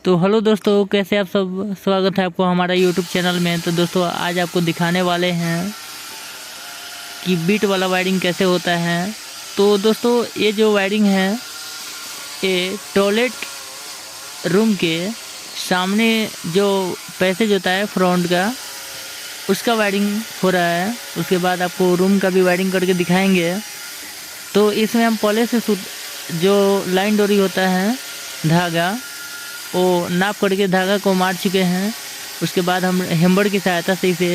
तो हेलो दोस्तों, कैसे आप सब। स्वागत है आपको हमारा यूट्यूब चैनल में। तो दोस्तों आज आपको दिखाने वाले हैं कि बीट वाला वायरिंग कैसे होता है। तो दोस्तों ये जो वायरिंग है ये टॉयलेट रूम के सामने जो पैसेज होता है फ्रंट का, उसका वायरिंग हो रहा है। उसके बाद आपको रूम का भी वायरिंग करके दिखाएंगे। तो इसमें हम पहले से जो लाइन डोरी होता है धागा, वो नाप करके धागा को मार चुके हैं। उसके बाद हम हैमर की सहायता से इसे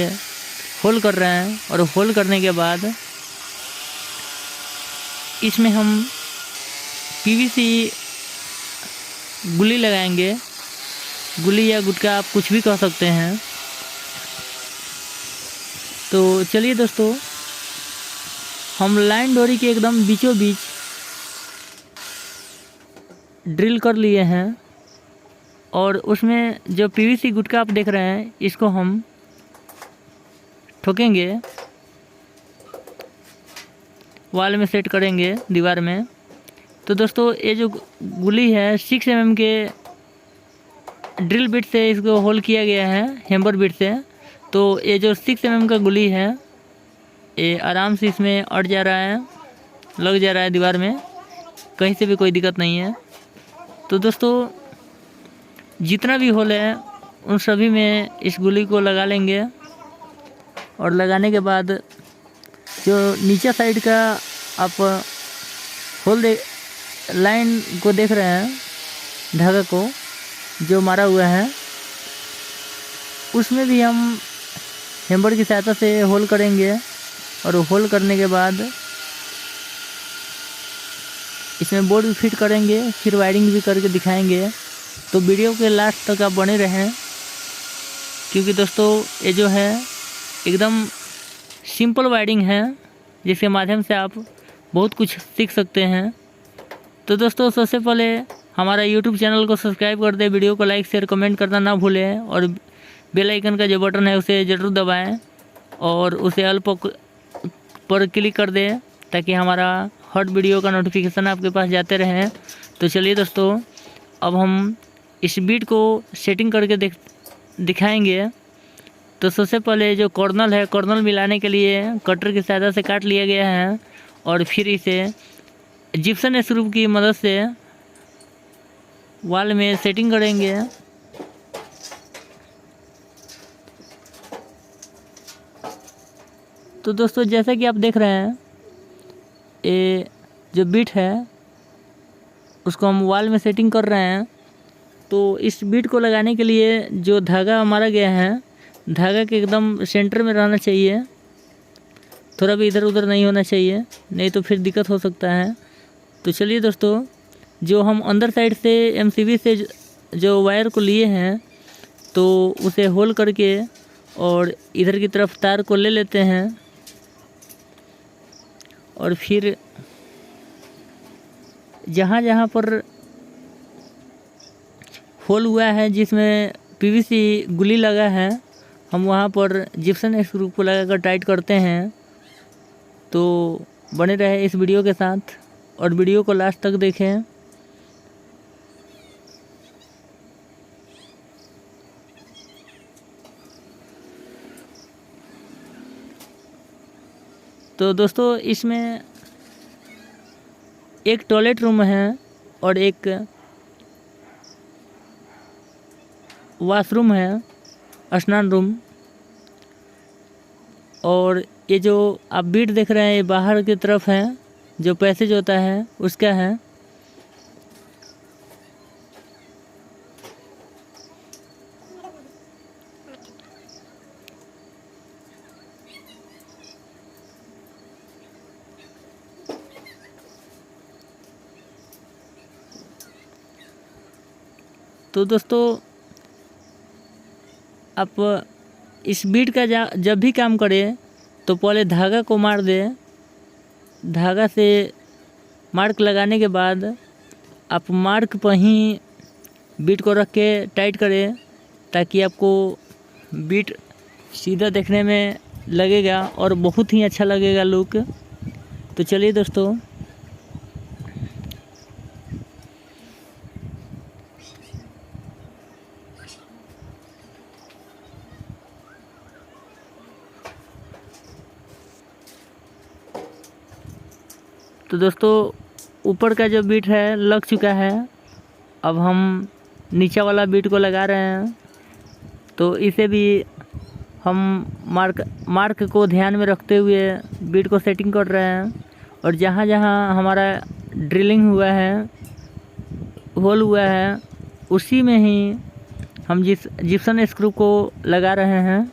होल कर रहे हैं। और होल करने के बाद इसमें हम पीवीसी गुल्ली लगाएंगे। गुल्ली या गुटका आप कुछ भी कह सकते हैं। तो चलिए दोस्तों, हम लाइन डोरी के एकदम बीचों बीच ड्रिल कर लिए हैं। और उसमें जो पीवीसी गुटका आप देख रहे हैं, इसको हम ठोकेंगे, वॉल में सेट करेंगे दीवार में। तो दोस्तों ये जो गुली है 6 mm के ड्रिल बिट से इसको होल किया गया है, हैमर बिट से। तो ये जो 6 mm का गुली है ये आराम से इसमें अट जा रहा है, लग जा रहा है दीवार में, कहीं से भी कोई दिक्कत नहीं है। तो दोस्तों जितना भी होल है उन सभी में इस गुली को लगा लेंगे। और लगाने के बाद जो नीचे साइड का आप होल लाइन को देख रहे हैं, धागा को जो मारा हुआ है, उसमें भी हम हैमर की सहायता से होल करेंगे। और होल करने के बाद इसमें बोर्ड भी फिट करेंगे, फिर वायरिंग भी करके दिखाएंगे। तो वीडियो के लास्ट तक आप बने रहें, क्योंकि दोस्तों ये जो है एकदम सिंपल वायरिंग है, जिसके माध्यम से आप बहुत कुछ सीख सकते हैं। तो दोस्तों सबसे पहले हमारा यूट्यूब चैनल को सब्सक्राइब कर दें, वीडियो को लाइक शेयर कमेंट करना ना भूलें। और बेल आइकन का जो बटन है उसे ज़रूर दबाएं और उसे ऑल पर क्लिक कर दें, ताकि हमारा हर वीडियो का नोटिफिकेशन आपके पास जाते रहें। तो चलिए दोस्तों, अब हम इस बीट को सेटिंग करके दिखाएंगे। तो सबसे पहले जो कॉर्नल है, कॉर्नल मिलाने के लिए कटर की सहायता से काट लिया गया है। और फिर इसे जिप्सन स्क्रू की मदद से वॉल में सेटिंग करेंगे। तो दोस्तों जैसा कि आप देख रहे हैं, ये जो बीट है उसको हम वॉल में सेटिंग कर रहे हैं। तो इस बीट को लगाने के लिए जो धागा मारा गया है, धागा के एकदम सेंटर में रहना चाहिए, थोड़ा भी इधर उधर नहीं होना चाहिए, नहीं तो फिर दिक्कत हो सकता है। तो चलिए दोस्तों, जो हम अंदर साइड से एमसीबी से जो वायर को लिए हैं, तो उसे होल करके और इधर की तरफ तार को ले लेते हैं। और फिर जहाँ जहाँ पर होल हुआ है, जिसमें पीवीसी गुली लगा है, हम वहाँ पर जिप्सन स्क्रू को लगाकर टाइट करते हैं। तो बने रहे इस वीडियो के साथ और वीडियो को लास्ट तक देखें। तो दोस्तों इसमें एक टॉयलेट रूम है और एक वॉशरूम है, स्नान रूम। और ये जो आप बीट देख रहे हैं ये बाहर की तरफ है, जो पैसेज होता है उसका है। तो दोस्तों आप इस बीट का जब भी काम करें तो पहले धागा को मार दें। धागा से मार्क लगाने के बाद आप मार्क पर ही बीट को रख के टाइट करें, ताकि आपको बीट सीधा देखने में लगेगा और बहुत ही अच्छा लगेगा लुक। तो चलिए दोस्तों, तो दोस्तों ऊपर का जो बीट है लग चुका है, अब हम नीचे वाला बीट को लगा रहे हैं। तो इसे भी हम मार्क को ध्यान में रखते हुए बीट को सेटिंग कर रहे हैं। और जहाँ जहाँ हमारा ड्रिलिंग हुआ है, होल हुआ है, उसी में ही हम जिप्सम स्क्रू को लगा रहे हैं।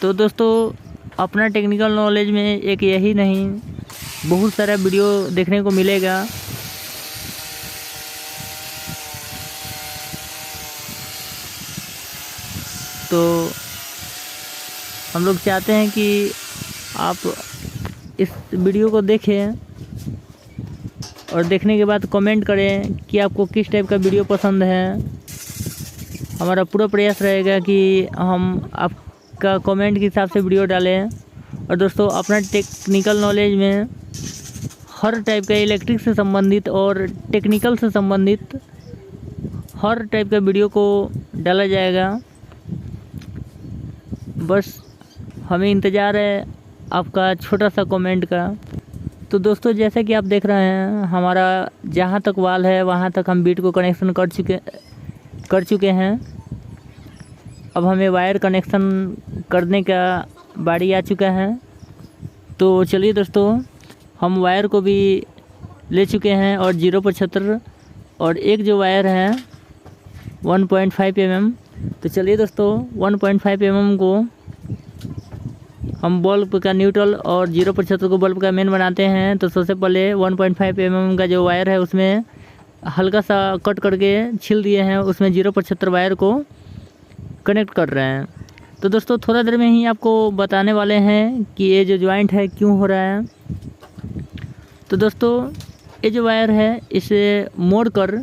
तो दोस्तों अपना टेक्निकल नॉलेज में एक यही नहीं, बहुत सारा वीडियो देखने को मिलेगा। तो हम लोग चाहते हैं कि आप इस वीडियो को देखें और देखने के बाद कमेंट करें कि आपको किस टाइप का वीडियो पसंद है। हमारा पूरा प्रयास रहेगा कि हम आपका कमेंट के हिसाब से वीडियो डालें। और दोस्तों अपना टेक्निकल नॉलेज में हर टाइप का इलेक्ट्रिक से संबंधित और टेक्निकल से संबंधित हर टाइप का वीडियो को डाला जाएगा। बस हमें इंतज़ार है आपका छोटा सा कमेंट का। तो दोस्तों जैसा कि आप देख रहे हैं, हमारा जहाँ तक वाल है वहाँ तक हम बीट को कनेक्शन कर चुके हैं। अब हमें वायर कनेक्शन करने का बारी आ चुका है। तो चलिए दोस्तों हम वायर को भी ले चुके हैं और 0.75 और एक जो वायर है 1.5 mm। तो चलिए दोस्तों 1.5 mm को हम बल्ब का न्यूट्रल और 0.75 को बल्ब का मेन बनाते हैं। तो सबसे पहले 1.5 mm का जो वायर है उसमें हल्का सा कट करके छील दिए हैं, उसमें 0.75 वायर को कनेक्ट कर रहे हैं। तो दोस्तों थोड़ा देर में ही आपको बताने वाले हैं कि ये जो जॉइंट है क्यों हो रहा है। तो दोस्तों ये जो वायर है इसे मोड़कर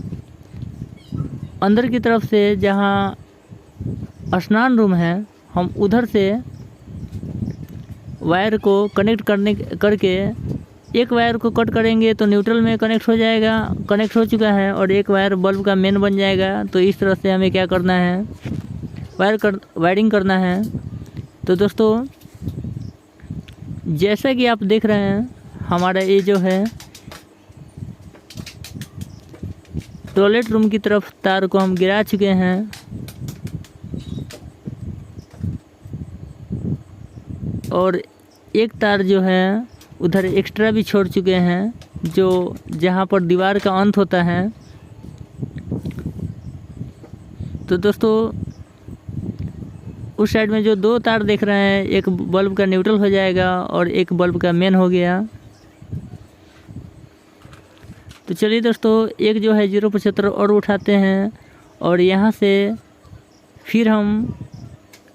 अंदर की तरफ से जहाँ स्नान रूम है हम उधर से वायर को कनेक्ट करके एक वायर को कट करेंगे तो न्यूट्रल में कनेक्ट हो जाएगा, कनेक्ट हो चुका है, और एक वायर बल्ब का मेन बन जाएगा। तो इस तरह से हमें क्या करना है, वायरिंग करना है। तो दोस्तों जैसा कि आप देख रहे हैं हमारा ये जो है टॉयलेट रूम की तरफ तार को हम गिरा चुके हैं। और एक तार जो है उधर एक्स्ट्रा भी छोड़ चुके हैं, जो जहाँ पर दीवार का अंत होता है। तो दोस्तों उस साइड में जो दो तार देख रहे हैं, एक बल्ब का न्यूट्रल हो जाएगा और एक बल्ब का मेन हो गया। तो चलिए दोस्तों एक जो है 0.75 और उठाते हैं और यहाँ से फिर हम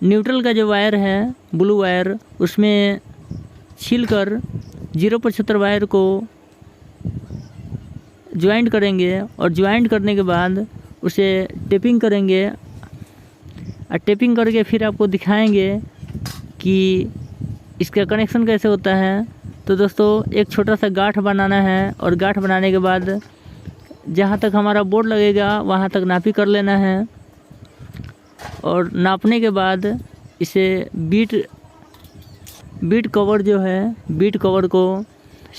न्यूट्रल का जो वायर है ब्लू वायर उसमें छीलकर 0.75 वायर को ज्वाइंट करेंगे। और ज्वाइंट करने के बाद उसे टेपिंग करेंगे और टेपिंग करके फिर आपको दिखाएंगे कि इसका कनेक्शन कैसे होता है। तो दोस्तों एक छोटा सा गांठ बनाना है और गांठ बनाने के बाद जहाँ तक हमारा बोर्ड लगेगा वहाँ तक नापी कर लेना है। और नापने के बाद इसे बीट कवर जो है बीट कवर को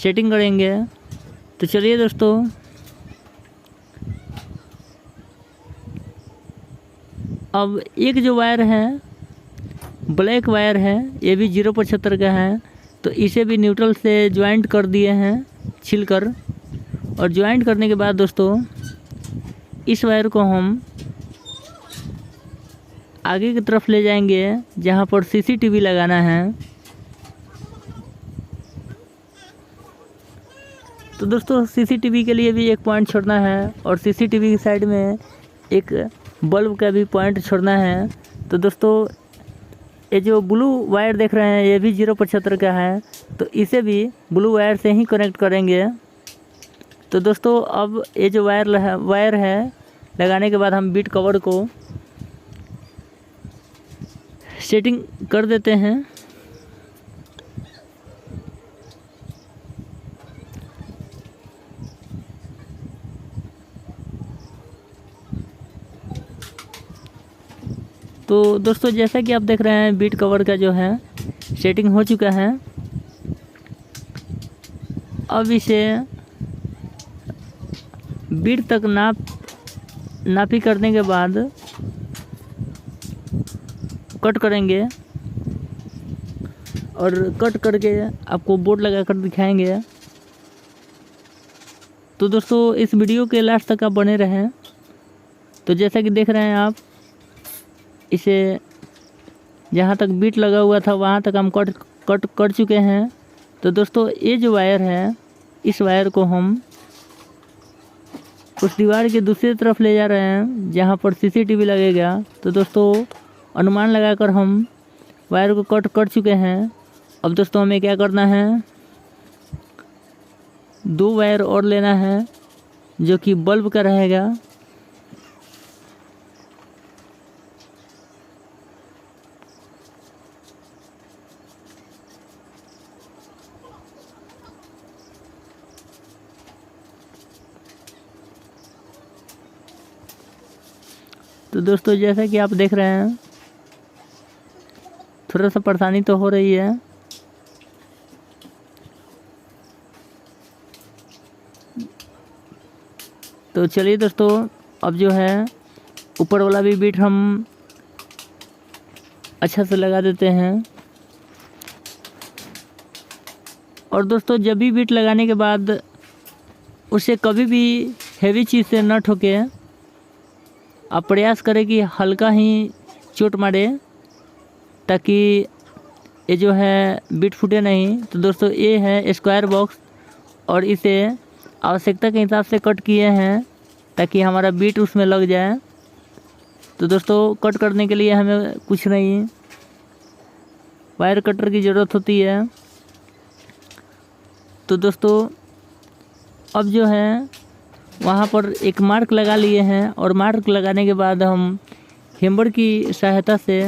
सेटिंग करेंगे। तो चलिए दोस्तों अब एक जो वायर है ब्लैक वायर है, ये भी 0.75 का है। तो इसे भी न्यूट्रल से ज्वाइंट कर दिए हैं छिलकर। और ज्वाइंट करने के बाद दोस्तों इस वायर को हम आगे की तरफ ले जाएंगे जहाँ पर सीसीटीवी लगाना है। तो दोस्तों सीसीटीवी के लिए भी एक पॉइंट छोड़ना है और सीसीटीवी की साइड में एक बल्ब का भी पॉइंट छोड़ना है। तो दोस्तों ये जो ब्लू वायर देख रहे हैं ये भी 075 का है, तो इसे भी ब्लू वायर से ही कनेक्ट करेंगे। तो दोस्तों अब ये जो वायर है लगाने के बाद हम बीट कवर को सेटिंग कर देते हैं। तो दोस्तों जैसा कि आप देख रहे हैं बीट कवर का जो है सेटिंग हो चुका है। अब इसे बीट तक नापी करने के बाद कट करेंगे और कट करके आपको बोर्ड लगाकर दिखाएंगे। तो दोस्तों इस वीडियो के लास्ट तक आप बने रहें। तो जैसा कि देख रहे हैं आप, इसे जहाँ तक बीट लगा हुआ था वहाँ तक हम कट कर चुके हैं। तो दोस्तों ये जो वायर है, इस वायर को हम उस दीवार के दूसरी तरफ ले जा रहे हैं जहाँ पर सीसीटीवी लगेगा। तो दोस्तों अनुमान लगाकर हम वायर को कट कर चुके हैं। अब दोस्तों हमें क्या करना है, 2 वायर और लेना है जो कि बल्ब का रहेगा। तो दोस्तों जैसा कि आप देख रहे हैं थोड़ा सा परेशानी तो हो रही है। तो चलिए दोस्तों अब जो है ऊपर वाला भी बीट हम अच्छा से लगा देते हैं। और दोस्तों जब भी बीट लगाने के बाद उसे कभी भी हेवी चीज़ से न ठोके। आप प्रयास करें कि हल्का ही चोट मारे ताकि ये जो है बीट फूटे नहीं। तो दोस्तों ये है स्क्वायर बॉक्स और इसे आवश्यकता के हिसाब से कट किए हैं ताकि हमारा बीट उसमें लग जाए। तो दोस्तों कट करने के लिए हमें कुछ नहीं, वायर कटर की ज़रूरत होती है। तो दोस्तों अब जो है वहाँ पर एक मार्क लगा लिए हैं और मार्क लगाने के बाद हम हैमर की सहायता से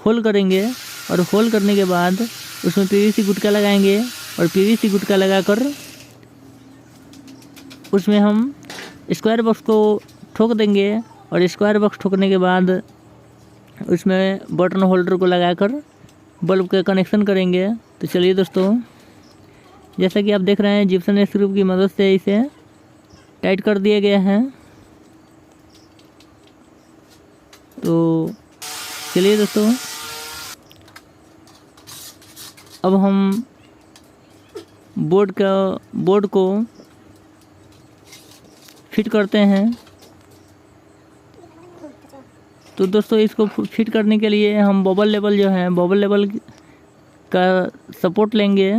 होल करेंगे और होल करने के बाद उसमें पीवीसी गुटका लगाएंगे और पीवीसी गुटका लगाकर उसमें हम स्क्वायर बॉक्स को ठोक देंगे और स्क्वायर बॉक्स ठोकने के बाद उसमें बटन होल्डर को लगाकर बल्ब का कनेक्शन करेंगे। तो चलिए दोस्तों जैसा कि आप देख रहे हैं जिप्सन स्क्रू की मदद से इसे टाइट कर दिए गए हैं। तो चलिए दोस्तों अब हम बोर्ड को फिट करते हैं। तो दोस्तों इसको फिट करने के लिए हम बबल लेवल जो है बबल लेवल का सपोर्ट लेंगे,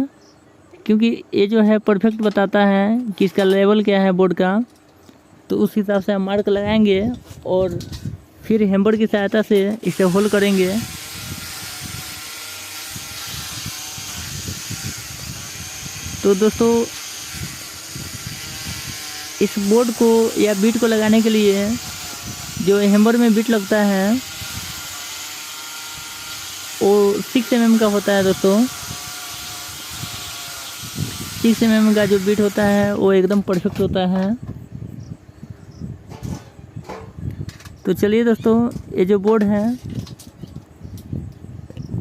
क्योंकि ये जो है परफेक्ट बताता है कि इसका लेवल क्या है बोर्ड का। तो उस हिसाब से हम मार्क लगाएंगे और फिर हैमर की सहायता से इसे होल करेंगे। तो दोस्तों इस बोर्ड को या बीट को लगाने के लिए जो हैमर में बीट लगता है वो 6 mm का होता है। दोस्तों 6 mm का जो बीट होता है वो एकदम परफेक्ट होता है। तो चलिए दोस्तों ये जो बोर्ड है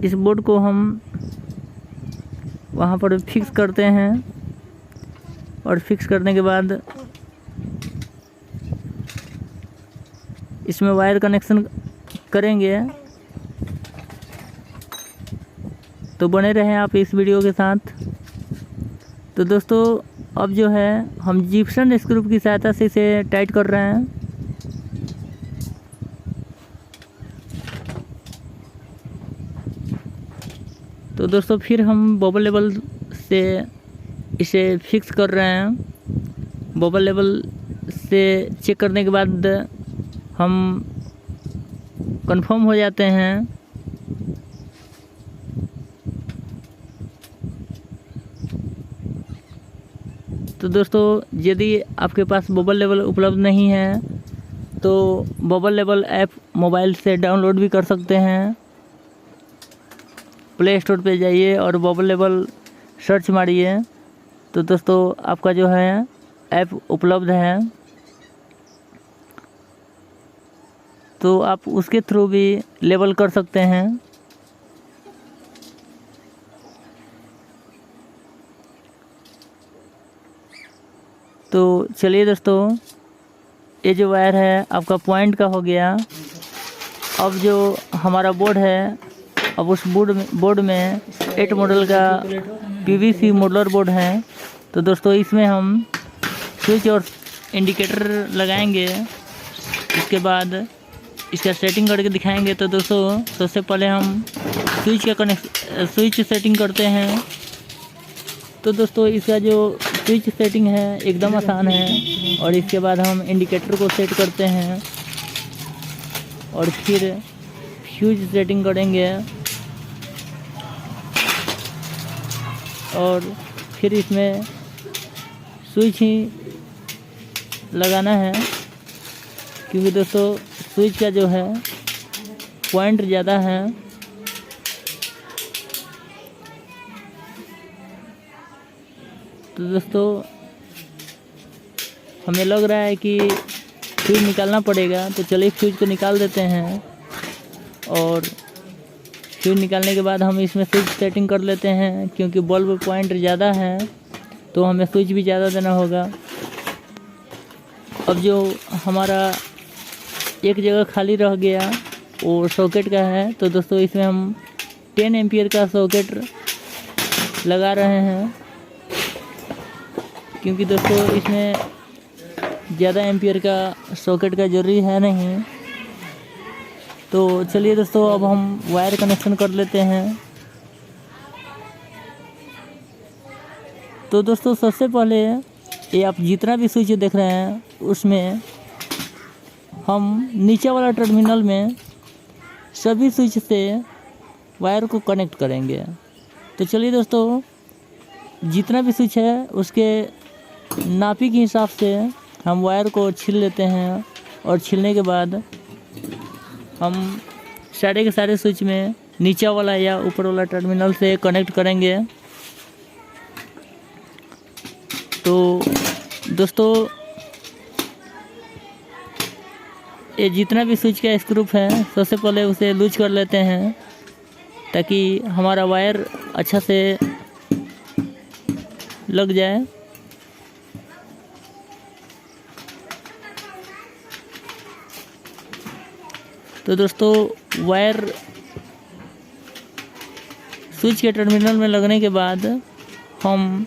इस बोर्ड को हम वहाँ पर फिक्स करते हैं और फिक्स करने के बाद इसमें वायर कनेक्शन करेंगे। तो बने रहें आप इस वीडियो के साथ। तो दोस्तों अब जो है हम जिप्सन स्क्रू की सहायता से इसे टाइट कर रहे हैं। तो दोस्तों फिर हम बबल लेवल से इसे फिक्स कर रहे हैं। बबल लेवल से चेक करने के बाद हम कंफर्म हो जाते हैं तो दोस्तों यदि आपके पास बबल लेवल उपलब्ध नहीं है तो बबल लेवल ऐप मोबाइल से डाउनलोड भी कर सकते हैं। प्ले स्टोर पे जाइए और बबल लेवल सर्च मारिए तो दोस्तों आपका जो है ऐप उपलब्ध है, तो आप उसके थ्रू भी लेवल कर सकते हैं। तो चलिए दोस्तों, ये जो वायर है आपका पॉइंट का हो गया। अब जो हमारा बोर्ड है, अब उस बोर्ड में 8 मॉडल का पीवीसी मॉडलर बोर्ड है। तो दोस्तों इसमें हम स्विच और इंडिकेटर लगाएंगे, इसके बाद इसका सेटिंग करके दिखाएंगे। तो दोस्तों सबसे पहले हम स्विच सेटिंग करते हैं। तो दोस्तों इसका जो स्विच सेटिंग है एकदम आसान है, और इसके बाद हम इंडिकेटर को सेट करते हैं और फिर फ्यूज सेटिंग करेंगे और फिर इसमें स्विच ही लगाना है, क्योंकि दोस्तों स्विच का जो है पॉइंट ज़्यादा है। तो दोस्तों हमें लग रहा है कि फ्यूज निकालना पड़ेगा, तो चलिए फ्यूज को निकाल देते हैं। और फ्यूज निकालने के बाद हम इसमें स्विच सेटिंग कर लेते हैं, क्योंकि बल्ब पॉइंट ज़्यादा है तो हमें स्विच भी ज़्यादा देना होगा। अब जो हमारा एक जगह खाली रह गया वो सॉकेट का है, तो दोस्तों इसमें हम 10 एम्पियर का सॉकेट लगा रहे हैं, क्योंकि दोस्तों इसमें ज़्यादा एम्पियर का सॉकेट का ज़रूरी है नहीं। तो चलिए दोस्तों अब हम वायर कनेक्शन कर लेते हैं। तो दोस्तों सबसे पहले ये आप जितना भी स्विच देख रहे हैं उसमें हम नीचे वाला टर्मिनल में सभी स्विच से वायर को कनेक्ट करेंगे। तो चलिए दोस्तों जितना भी स्विच है उसके नापी के हिसाब से हम वायर को छील लेते हैं, और छीलने के बाद हम सारे के सारे स्विच में नीचे वाला या ऊपर वाला टर्मिनल से कनेक्ट करेंगे। तो दोस्तों ये जितना भी स्विच का स्क्रू है सबसे पहले उसे लूज कर लेते हैं, ताकि हमारा वायर अच्छा से लग जाए। तो दोस्तों वायर स्विच के टर्मिनल में लगने के बाद हम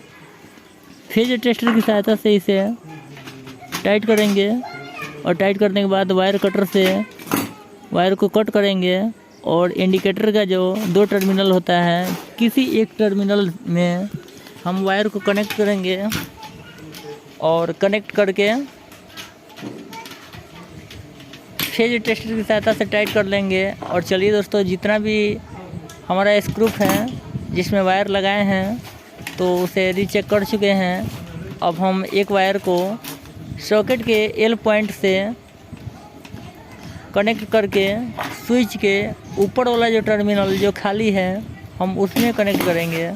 फेज टेस्टर की सहायता से इसे टाइट करेंगे, और टाइट करने के बाद वायर कटर से वायर को कट करेंगे, और इंडिकेटर का जो 2 टर्मिनल होता है किसी एक टर्मिनल में हम वायर को कनेक्ट करेंगे, और कनेक्ट करके फेज टेस्टर की सहायता से टाइट कर लेंगे। और चलिए दोस्तों जितना भी हमारा स्क्रू है जिसमें वायर लगाए हैं तो उसे रीचेक कर चुके हैं। अब हम एक वायर को सॉकेट के एल पॉइंट से कनेक्ट करके स्विच के ऊपर वाला जो टर्मिनल जो खाली है हम उसमें कनेक्ट करेंगे।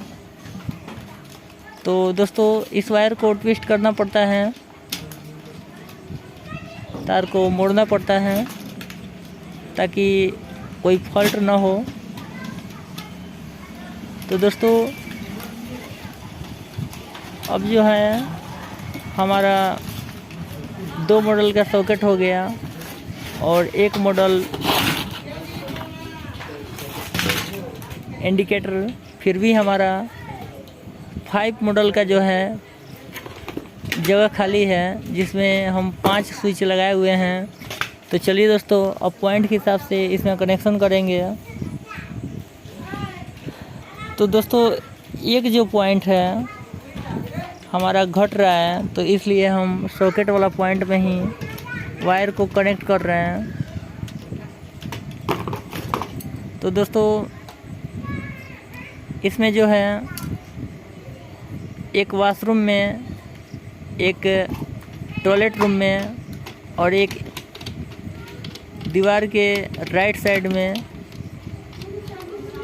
तो दोस्तों इस वायर को ट्विस्ट करना पड़ता है, तार को मोड़ना पड़ता है ताकि कोई फॉल्ट ना हो। तो दोस्तों अब जो है हमारा 2 मॉडल का सॉकेट हो गया, और एक मॉडल इंडिकेटर, फिर भी हमारा 5 मॉडल का जो है जगह खाली है, जिसमें हम 5 स्विच लगाए हुए हैं। तो चलिए दोस्तों अब पॉइंट के हिसाब से इसमें कनेक्शन करेंगे। तो दोस्तों एक जो पॉइंट है हमारा घट रहा है, तो इसलिए हम सॉकेट वाला पॉइंट में ही वायर को कनेक्ट कर रहे हैं। तो दोस्तों इसमें जो है एक वॉशरूम में एक टॉयलेट रूम में और एक दीवार के राइट साइड में,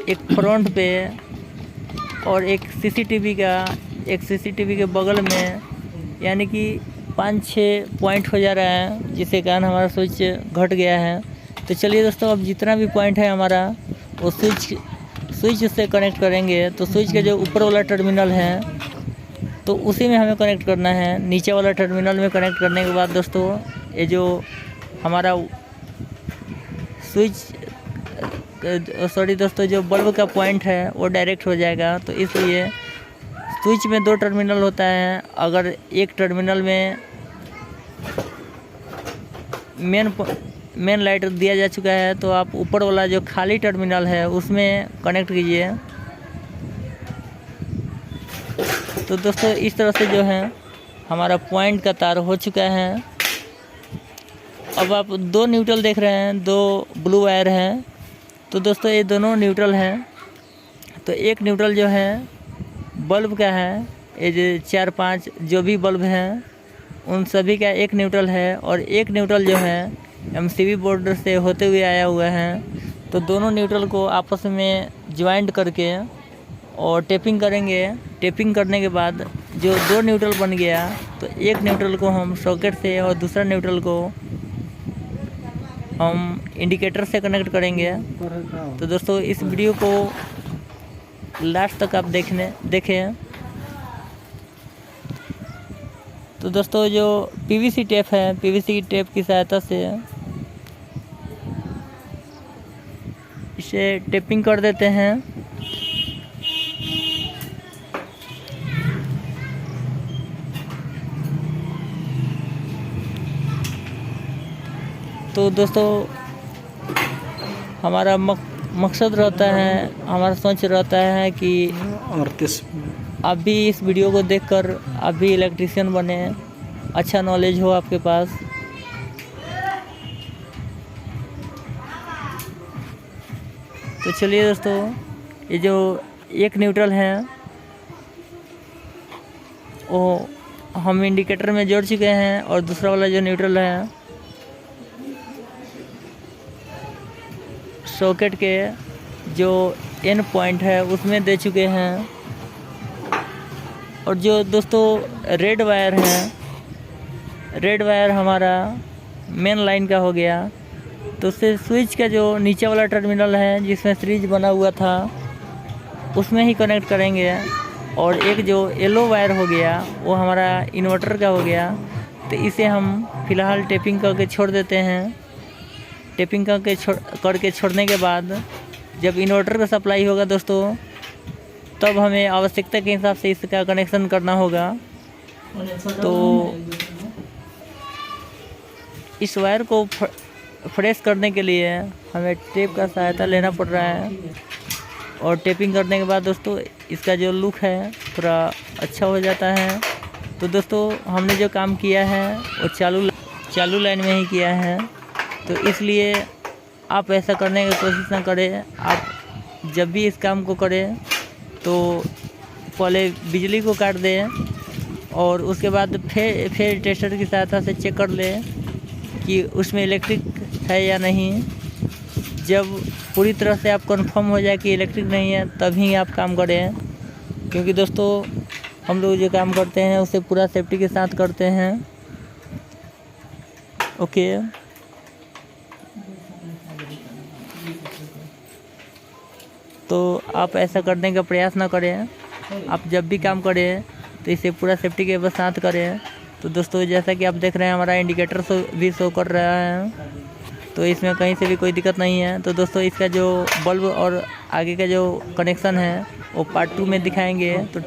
एक फ्रंट पे और एक सीसीटीवी के बगल में, यानी कि 5-6 पॉइंट हो जा रहा है, जिसके कारण हमारा स्विच घट गया है। तो चलिए दोस्तों, अब जितना भी पॉइंट है हमारा वो स्विच से कनेक्ट करेंगे। तो स्विच के जो ऊपर वाला टर्मिनल है तो उसी में हमें कनेक्ट करना है। नीचे वाला टर्मिनल में कनेक्ट करने के बाद दोस्तों, ये जो हमारा जो बल्ब का पॉइंट है वो डायरेक्ट हो जाएगा। तो इसलिए स्विच में 2 टर्मिनल होता है। अगर एक टर्मिनल में मेन लाइट दिया जा चुका है तो आप ऊपर वाला जो खाली टर्मिनल है उसमें कनेक्ट कीजिए। तो दोस्तों, इस तरह से जो है हमारा पॉइंट का तार हो चुका है। अब आप 2 न्यूट्रल देख रहे हैं, 2 ब्लू वायर हैं। तो दोस्तों, ये दोनों न्यूट्रल हैं। तो एक न्यूट्रल जो है बल्ब का है, ये जो 4-5 जो भी बल्ब हैं उन सभी का एक न्यूट्रल है, और एक न्यूट्रल जो है एमसीबी बोर्ड से होते हुए आया हुआ है। तो दोनों न्यूट्रल को आपस में ज्वाइंट करके और टेपिंग करेंगे। टेपिंग करने के बाद जो 2 न्यूट्रल बन गया, तो एक न्यूट्रल को हम सॉकेट से और दूसरा न्यूट्रल को हम इंडिकेटर से कनेक्ट करेंगे। तो दोस्तों, इस वीडियो को लास्ट तक आप देखें। तो दोस्तों, जो पीवीसी टेप है, पीवीसी टेप की सहायता से इसे टेपिंग कर देते हैं। तो दोस्तों, हमारा मकसद रहता है, हमारा सोच रहता है कि आप भी इस वीडियो को देखकर आप भी इलेक्ट्रीशियन बने, अच्छा नॉलेज हो आपके पास। तो चलिए दोस्तों, ये जो एक न्यूट्रल है वो हम इंडिकेटर में जोड़ चुके हैं, और दूसरा वाला जो न्यूट्रल है सॉकेट के जो एन पॉइंट है उसमें दे चुके हैं। और जो दोस्तों रेड वायर है, रेड वायर हमारा मेन लाइन का हो गया। तो उससे स्विच का जो नीचे वाला टर्मिनल है जिसमें सीरीज बना हुआ था उसमें ही कनेक्ट करेंगे। और एक जो येलो वायर हो गया वो हमारा इन्वर्टर का हो गया। तो इसे हम फ़िलहाल टेपिंग करके छोड़ देते हैं। टेपिंग करके छोड़ने के बाद जब इन्वर्टर का सप्लाई होगा दोस्तों, तब हमें आवश्यकता के हिसाब से इसका कनेक्शन करना होगा। तो इस वायर को फ्रेश करने के लिए हमें टेप का सहायता लेना पड़ रहा है। और टेपिंग करने के बाद दोस्तों, इसका जो लुक है थोड़ा अच्छा हो जाता है। तो दोस्तों, हमने जो काम किया है वो चालू लाइन में ही किया है। तो इसलिए आप ऐसा करने की कोशिश ना करें। आप जब भी इस काम को करें तो पहले बिजली को काट दें, और उसके बाद फिर टेस्टर की सहायता से चेक कर लें कि उसमें इलेक्ट्रिक है या नहीं। जब पूरी तरह से आप कंफर्म हो जाए कि इलेक्ट्रिक नहीं है, तभी आप काम करें। क्योंकि दोस्तों, हम लोग जो काम करते हैं उसे पूरा सेफ्टी के साथ करते हैं। ओके। तो आप ऐसा करने का प्रयास ना करें। आप जब भी काम करें तो इसे पूरा सेफ्टी के साथ करें। तो दोस्तों, जैसा कि आप देख रहे हैं हमारा इंडिकेटर भी शो कर रहा है, तो इसमें कहीं से भी कोई दिक्कत नहीं है। तो दोस्तों, इसका जो बल्ब और आगे का जो कनेक्शन है वो पार्ट 2 में दिखाएंगे। तो